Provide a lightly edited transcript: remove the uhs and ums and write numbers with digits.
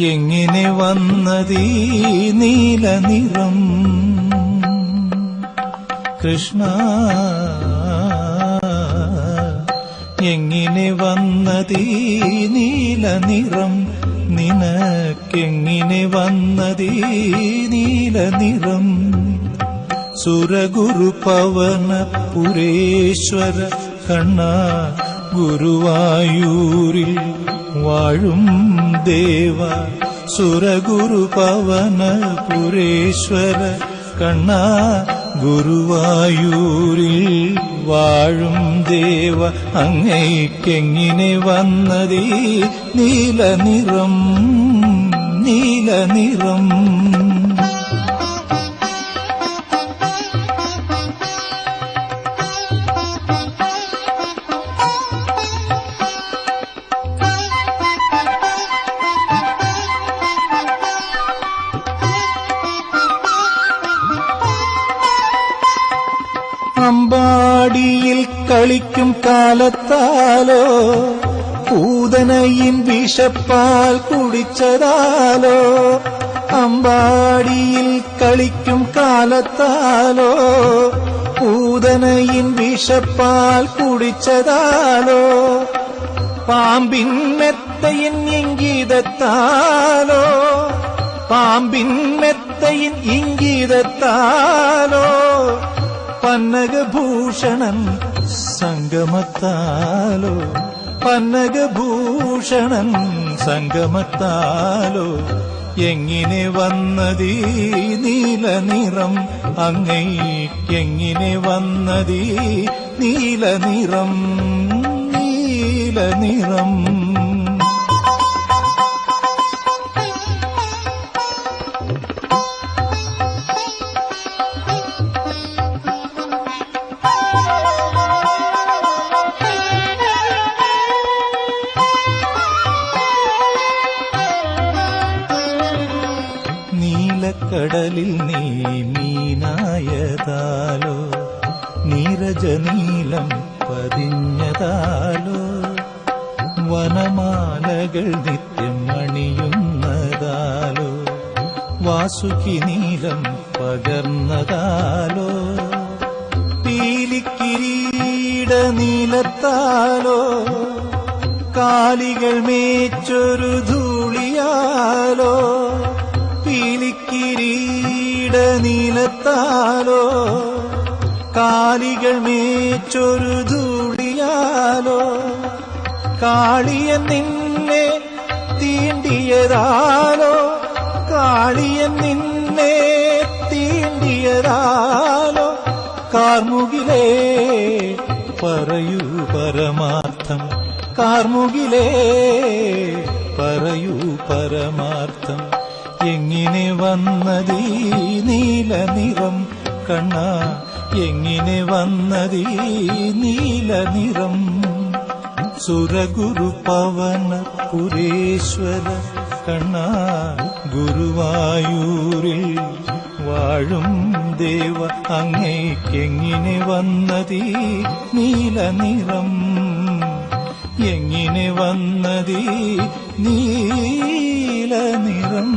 എങ്ങനെ വന്നതീ നീല നിറം കൃഷ്ണ, എങ്ങനെ വന്നതീ നീല നിറം, നിനക്കെങ്ങനെ വന്നതീ നീല നിറം? സുരഗുരു പവന പുരേശ്വര കണ്ണ, ഗുരുവായൂരിൽ വാഴും ദേവ, സുരഗുരു പവന പുരേശ്വര കണ്ണ, ഗുരുവായൂരിൽ വാഴും ദേവ, അങ്ങയ്ക്കെങ്ങനെ വന്നതീ നീല നിറം, നീല നിറം? അമ്പാടിയിൽ കളിക്കും കാലത്താലോ, പൂതനയിൻ വിഷപ്പാൽ കുടിച്ചതാലോ, അമ്പാടിയിൽ കളിക്കും കാലത്താലോ, പൂതനയിൻ വിഷപ്പാൽ കുടിച്ചതാലോ, പാമ്പിൻ മെത്തയിൻ ഇംഗിതത്താലോ, പാമ്പിൻ മെത്തയിൻ ഇംഗിതത്താലോ, പന്നകഭൂഷണൻ സംഗമത്താലോ, പന്നകഭൂഷണൻ സംഗമത്താലോ, എങ്ങനെ വന്നതീ നീല നിറം, അങ്ങയ്ക്കെങ്ങനെ വന്നതീ നീല നിറം, നീല നിറം? നീലക്കടലിൽ നീ മീനായതാലോ, നീരജനീലം പതിഞ്ഞതാലോ, വനമാലകൾ നിത്യം അണിയുന്നതാലോ, വാസുകി നീലം പകർന്നതാലോ, പീലിക്കിരീട നീലത്താലോ, കാലികൾ മേച്ചൊരു ധൂളിയാലോ, പീലിക്കിരീട നീലത്താലോ, കാലികൾ മേച്ചൊരു ധൂളിയാലോ, കാളിയൻ നിന്നെ തീണ്ടിയതാലോ, കാളിയൻ നിന്നെ തീണ്ടിയതാലോ, കാർമുകിലേ പറയൂ പരമാർത്ഥം, കാർമുകിലേ പറയൂ പരമാർത്ഥം, എങ്ങനെ വന്നതീ നീല നിറം കണ്ണ, എങ്ങനെ വന്നതീ നീല നിറം? സുരഗുരു പവന പുരേശ്വര കണ്ണ, ഗുരുവായൂരിൽ വാഴും ദേവ, അങ്ങയ്ക്കെങ്ങനെ വന്നതീ നീല നിറം, എങ്ങനെ വന്നതീ നീല നിറം?